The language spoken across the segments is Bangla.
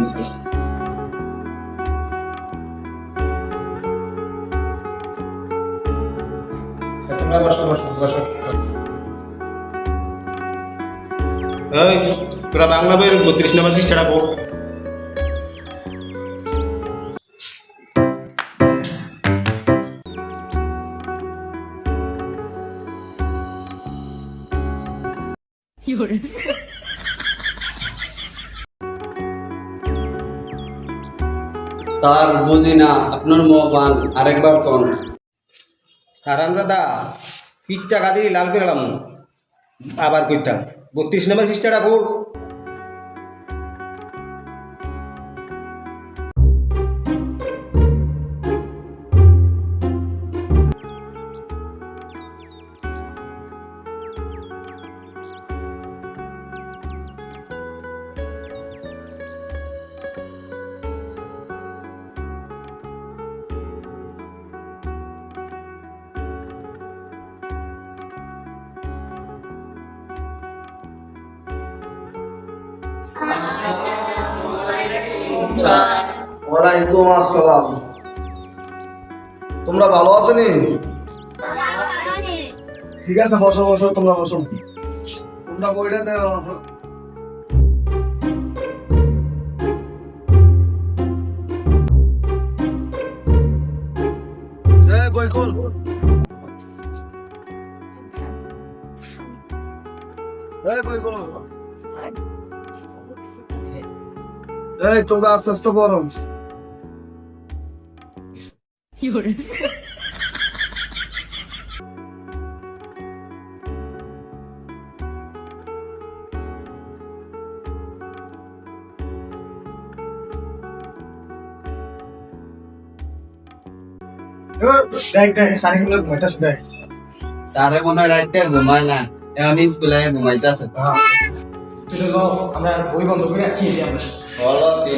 দিয়েছে। তোমরা বসো বসো বসো। এই তোরা বাংলা বইয়ের 32 নম্বর পৃষ্ঠাটা পড়। তার বুঝি না আপনার মোহবান আরেকবার কোন হারামজাদা পিঠটা কাঁদিয়ে লাল করে এলাম আবার কইতাম 32 নম্বর পৃষ্ঠাটা পড়। ওয়ালাইকুম আসসালাম। তোমরা ভালো আছো নি? ঠিক আছে, বসো বসো, তোমরা বসো। তোমরা বইটা দাও। বই খোল। বই খোল। তোমরা আস্তে আস্তে পড়ো। স্যারে মনে হয় রাইতে ঘুমায় না, এখন স্কুলে ঘুমাইতেছে। আমরা বই বন্ধ করে খেয়েছি আমরা। বলো কি?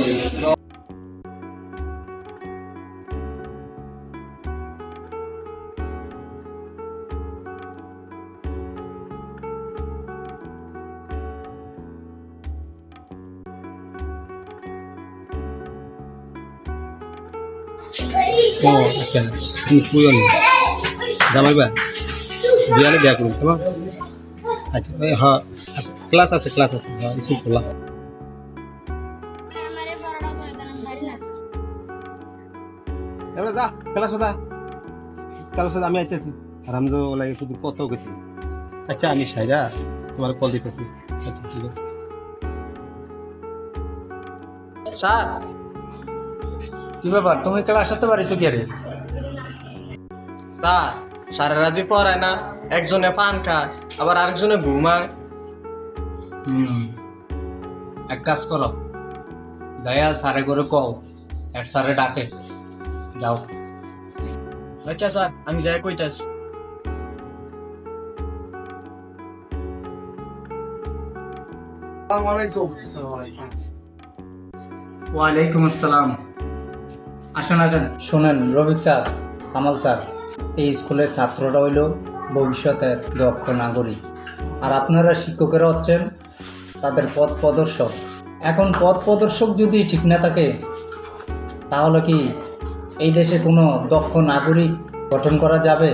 ও আচ্ছা তুমি পুরন জামাই বা বিয়ালে দেয়া করুন কেমন? আচ্ছা হ্যাঁ ক্লাস আছে হ্যাঁ স্কুল খোলা। এবার যা ক্লাসে আমি আইতেছি আরামদো লাগে শুধু কত গেছি। আচ্ছা আমি সাইরা তোমার কল দিতেছি। আচ্ছা ঠিক আছে স্যার কি ব্যাপার, তুমি ক্লাস করতে পারিস কি রে? স্যার সারা রাজি পড়ায় না, একজনে পান খায় আবার আরেকজনে ঘুমায়। এক কাজ করো, দয়া স্যারে করে কও, এক স্যারে ডাকে যাও। আচ্ছা স্যার আমি যাই কইতাছি। ওয়ালাইকুম আসসালাম। আসেন আসেন। শোনেন রবিক স্যার, কামাল স্যার, এই স্কুলের ছাত্ররা হইল ভবিষ্যতের দক্ষ নাগরিক, আর আপনারা শিক্ষকেরা হচ্ছেন তাদের পথ প্রদর্শক। এখন পথ প্রদর্শক যদি ঠিক না থাকে তাহলে কি এই দেশে কোনো দক্ষ নাগরিক গঠন করা যাবে?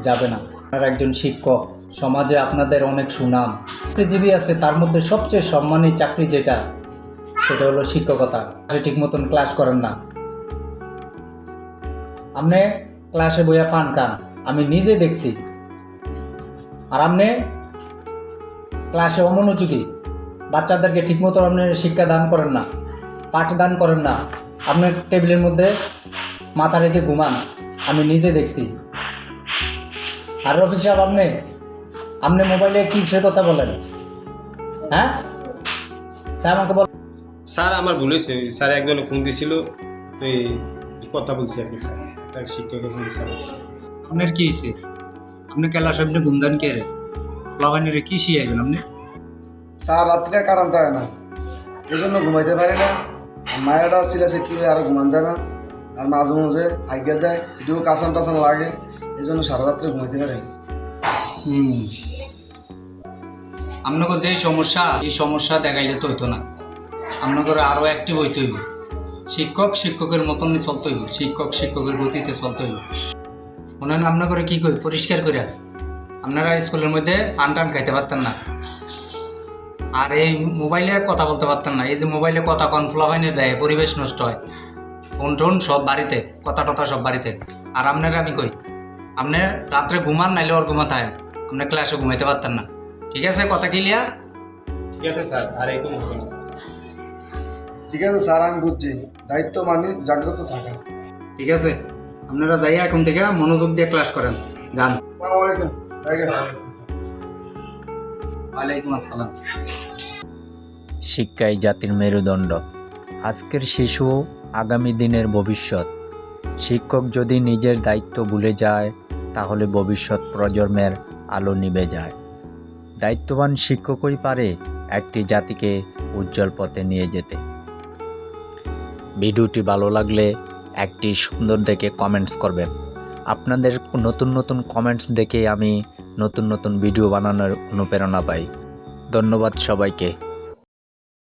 যাবে না। আপনারা একজন শিক্ষক, সমাজে আপনাদের অনেক সুনাম, চাকরিজীবী আছে, তার মধ্যে সবচেয়ে সম্মানী চাকরি যেটা সেটা হলো শিক্ষকতা। সে ঠিক মতন ক্লাস করেন না, আপনি ক্লাসে বইয়া পান খান, আমি নিজে দেখছি। আর আপনি ক্লাসে অমনোযোগী, বাচ্চাদেরকে ঠিকমতো আপনি শিক্ষা দান করেন না, পাঠদান করেন না, আপনি টেবিলের মধ্যে মাথা রেখে ঘুমান, আমি নিজে দেখছি। আর রফিক সাহেব, আপনি মোবাইলে কি সে কথা বলেন? হ্যাঁ স্যার আমাকে বল। স্যার আমার ভুল হয়েছে, স্যার একজনে ফোন দিছিল তো এই কথা বলছি আর কি। স্যার একটা শিক্ষকের ফোন দিয়েছে। আপনার কি হয়েছে? আপনি ক্লাস আপনি ঘুমদান কে রে লাগানিরে কি শিখাইবেন আপনি? স্যার রাত্রে কারণ থাকে না, এই জন্য ঘুমাইতে পারি না। মায়েরা সিলেছে কি আর ঘুমান যায় না, আর মাঝে মাঝে হাইকে দেয়, একটু কাঁচান টাচান লাগে, এই জন্য সারা রাত্রে ঘুমাইতে পারি না। আপনাকে যে সমস্যা, এই সমস্যা দেখাইলে তো হইতো না। আপনাদের আরও অ্যাক্টিভ হইতে হইব। শিক্ষক শিক্ষকের মতনই চলতে হইব, শিক্ষক শিক্ষকের গতিতে চলতে হইব। শোনেন, আপনাদের কী করি পরিষ্কার করে আপনারা স্কুলের মধ্যে পান টান খাইতে পারতেন না, আর এই মোবাইলে কথা বলতে পারতেন না। এই যে মোবাইলে কথা কনফ্লাভাইনে দেয়, পরিবেশ নষ্ট হয়, ফোন টোন সব বাড়িতে, কথা টথা সব বাড়িতে। আর আপনারা আমি কই, আপনি রাত্রে ঘুমান, নাইলে ওর ঘুমাতে হয়, আপনি ক্লাসে ঘুমাইতে পারতেন না। ঠিক আছে, কথা ক্লিয়ার? ঠিক আছে স্যার, আর এরকম হবে না। ঠিক আছে স্যার, আমি বুঝছি। দায়িত্ব মানে জাগ্রত থাকা। ঠিক আছে, আপনারা যাইয়া এখন থেকে মনোযোগ দিয়ে ক্লাস করেন, যান। আসসালামু আলাইকুম। ওয়ালাইকুম আসসালাম। শিক্ষাই জাতির মেরুদণ্ড। আজকের শিশু আগামী দিনের ভবিষ্যৎ। শিক্ষক যদি নিজের দায়িত্ব ভুলে যায়, তাহলে ভবিষ্যৎ প্রজন্মের আলো নিভে যায়। দায়িত্ববান শিক্ষকই পারে একটি জাতিকে উজ্জ্বল পথে নিয়ে যেতে। ভিডিওটি ভালো লাগলে একটি সুন্দর দেখে কমেন্টস করবেন। আপনাদের নতুন নতুন কমেন্টস দেখে আমি নতুন নতুন ভিডিও বানানোর অনুপ্রেরণা পাই। ধন্যবাদ সবাইকে।